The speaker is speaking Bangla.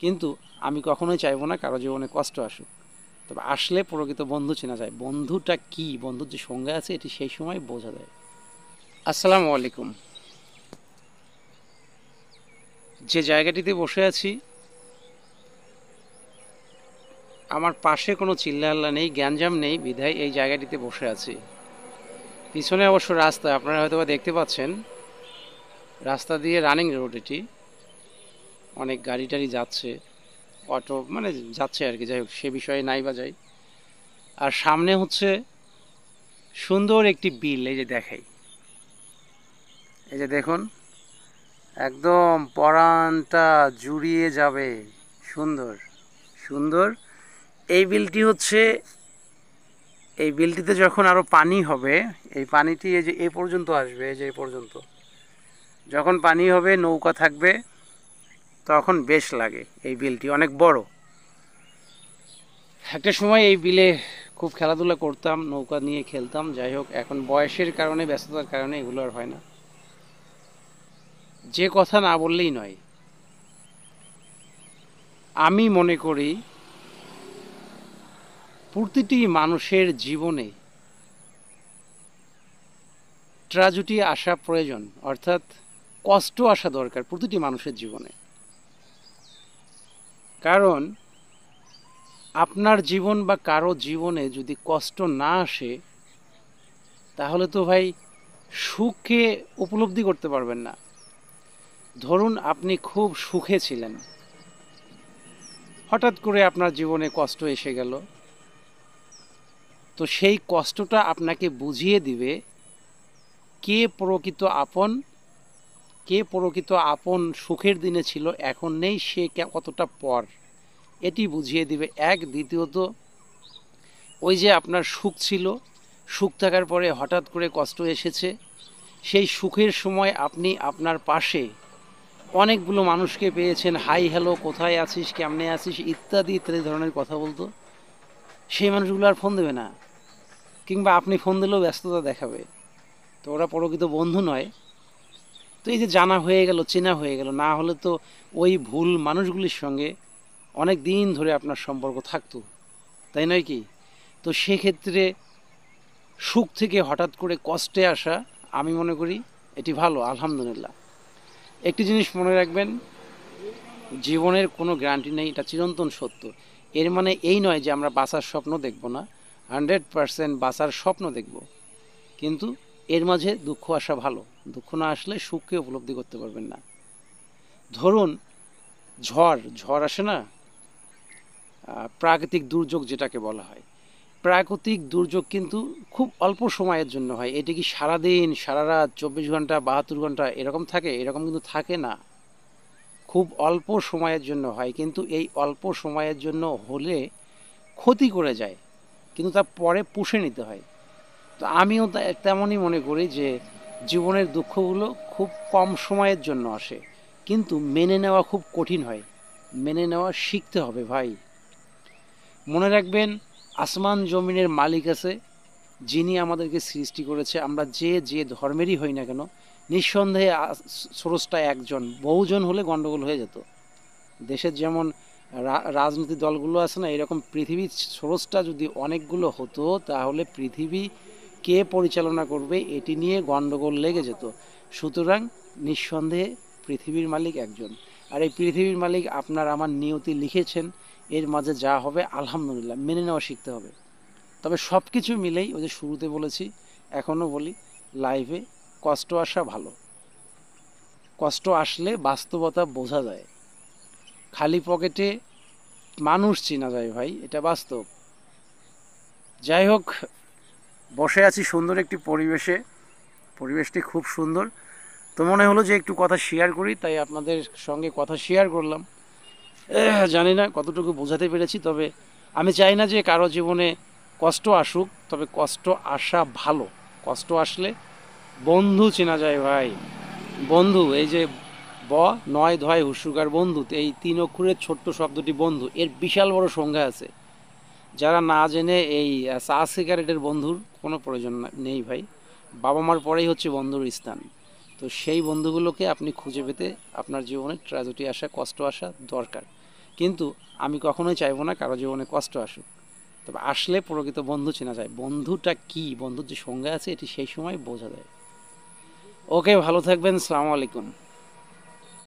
কিন্তু আমি কখনোই চাইবো না কারো জীবনে কষ্ট আসুক। তবে আসলে প্রকৃত বন্ধু চেনা যায়। বন্ধুটা কি, বন্ধুর যে সংজ্ঞা আছে এটি সেই সময় বোঝা যায়। আসসালামু আলাইকুম। যে জায়গাটিতে বসে আছি, আমার পাশে কোনো চিল্লাহাল্লা নেই, গ্যাঞ্জাম নেই, বিধায় এই জায়গাটিতে বসে আছি। পিছনে অবশ্য রাস্তা, আপনারা হয়তো দেখতে পাচ্ছেন, রাস্তা দিয়ে রানিং রোড এটি। অনেক গাড়ি টাড়ি যাচ্ছে, অটো মানে যাচ্ছে আর কি, যাই হোক সে বিষয়ে নাই বা যাই। আর সামনে হচ্ছে সুন্দর একটি বিল, এই যে দেখাই, এই যে দেখুন, একদম পরানটা জুড়িয়ে যাবে। সুন্দর সুন্দর এই বিলটি হচ্ছে, এই বিলটিতে যখন আরও পানি হবে, এই পানিটি এই যে এ পর্যন্ত আসবে, এই যে এ পর্যন্ত যখন পানি হবে, নৌকা থাকবে, তখন বেশ লাগে। এই বিলটি অনেক বড়। একটা সময় এই বিলে খুব খেলাধুলা করতাম, নৌকা নিয়ে খেলতাম। যাই হোক, এখন বয়সের কারণে, ব্যস্ততার কারণে এগুলো আর হয় না। যে কথা না বললেই নয়, আমি মনে করি প্রতিটি মানুষের জীবনে ট্র্যাজেডি আসা প্রয়োজন, অর্থাৎ কষ্ট আসা দরকার প্রতিটি মানুষের জীবনে। কারণ আপনার জীবন বা কারো জীবনে যদি কষ্ট না আসে, তাহলে তো ভাই সুখকে উপলব্ধি করতে পারবেন না। ধরুন আপনি খুব সুখে ছিলেন, হঠাৎ করে আপনার জীবনে কষ্ট এসে গেল, তো সেই কষ্টটা আপনাকে বুঝিয়ে দিবে কে প্রকৃত আপন, কে প্রকৃত আপন সুখের দিনে ছিল, এখন নেই, সে কতটা পর, এটি বুঝিয়ে দিবে এক। দ্বিতীয়ত, ওই যে আপনার সুখ ছিল, সুখ থাকার পরে হঠাৎ করে কষ্ট এসেছে, সেই সুখের সময় আপনি আপনার পাশে অনেকগুলো মানুষকে পেয়েছেন, হাই হ্যালো, কোথায় আছিস, কেমনে আছিস, ইত্যাদি ইত্যাদি ধরনের কথা বলতো। সেই মানুষগুলো আর ফোন দেবে না, কিংবা আপনি ফোন দিলেও ব্যস্ততা দেখাবে। তো ওরা প্রকৃত বন্ধু নয়। তো এই যে জানা হয়ে গেল, চেনা হয়ে গেল, না হলে তো ওই ভুল মানুষগুলির সঙ্গে অনেক দিন ধরে আপনার সম্পর্ক থাকতো, তাই নয় কি? তো সেক্ষেত্রে সুখ থেকে হঠাৎ করে কষ্টে আসা, আমি মনে করি এটি ভালো, আলহামদুলিল্লাহ। একটি জিনিস মনে রাখবেন, জীবনের কোনো গ্যারান্টি নেই, এটা চিরন্তন সত্য। এর মানে এই নয় যে আমরা বাঁচার স্বপ্ন দেখব না, 100% বাঁচার স্বপ্ন দেখব, কিন্তু এর মাঝে দুঃখ আসা ভালো। দুঃখ না আসলে সুখকে উপলব্ধি করতে পারবেন না। ধরুন ঝড় ঝড় আসে না, প্রাকৃতিক দুর্যোগ যেটাকে বলা হয়, প্রাকৃতিক দুর্যোগ কিন্তু খুব অল্প সময়ের জন্য হয়। এটি কি সারাদিন, সারা রাত, 24 ঘন্টা, 72 ঘন্টা এরকম থাকে? এরকম কিন্তু থাকে না, খুব অল্প সময়ের জন্য হয়। কিন্তু এই অল্প সময়ের জন্য হলে ক্ষতি করে যায়, কিন্তু তার পরে পুষে নিতে হয়। তো আমিও তেমনই মনে করি যে জীবনের দুঃখগুলো খুব কম সময়ের জন্য আসে, কিন্তু মেনে নেওয়া খুব কঠিন হয়। মেনে নেওয়া শিখতে হবে ভাই। মনে রাখবেন, আসমান জমিনের মালিক আছে, যিনি আমাদেরকে সৃষ্টি করেছে। আমরা যে যে ধর্মেরই হই না কেন, নিঃসন্দেহে স্রষ্টা একজন, বহুজন হলে গন্ডগোল হয়ে যেত। দেশের যেমন রাজনৈতিক দলগুলো আছে না, এরকম পৃথিবীর স্রষ্টা যদি অনেকগুলো হতো, তাহলে পৃথিবী কে পরিচালনা করবে এটি নিয়ে গন্ডগোল লেগে যেত। সুতরাং নিঃসন্দেহে পৃথিবীর মালিক একজন, আর এই পৃথিবীর মালিক আপনার আমার নিয়তি লিখেছেন। এর মাঝে যা হবে আলহামদুলিল্লাহ মেনে নেওয়া শিখতে হবে। তবে সব কিছু মিলেই, ওই যে শুরুতে বলেছি, এখনও বলি, লাইফে কষ্ট আসা ভালো। কষ্ট আসলে বাস্তবতা বোঝা যায়, খালি পকেটে মানুষ চেনা যায় ভাই, এটা বাস্তব। যাই হোক, বসে আছি সুন্দর একটি পরিবেশে, পরিবেশটি খুব সুন্দর। তো মনে হলো যে একটু কথা শেয়ার করি, তাই আপনাদের সঙ্গে কথা শেয়ার করলাম। জানি না কতটুকু বোঝাতে পেরেছি, তবে আমি চাই না যে কারো জীবনে কষ্ট আসুক, তবে কষ্ট আসা ভালো। কষ্ট আসলে বন্ধু চেনা যায় ভাই। বন্ধু, এই যে ব নয় ধয় হুসুকার বন্ধু, এই 3 অক্ষরের ছোট্ট শব্দটি বন্ধু, এর বিশাল বড় সংজ্ঞা আছে। যারা না জেনে এই চা সিগারেটের বন্ধুর কোনো প্রয়োজন নেই ভাই। বাবা মার পরেই হচ্ছে বন্ধুর স্থান। তো সেই বন্ধুগুলোকে আপনি খুঁজে পেতে আপনার জীবনে ট্র্যাজেডি আসা, কষ্ট আসা দরকার। কিন্তু আমি কখনোই চাইবো না কারো জীবনে কষ্ট আসুক। তবে আসলে প্রকৃত বন্ধু চেনা যায়, বন্ধুটা কি, বন্ধুর যে সংজ্ঞা আছে এটি সেই সময় বোঝা যায়। ওকে, ভালো থাকবেন, সালামু আলাইকুম।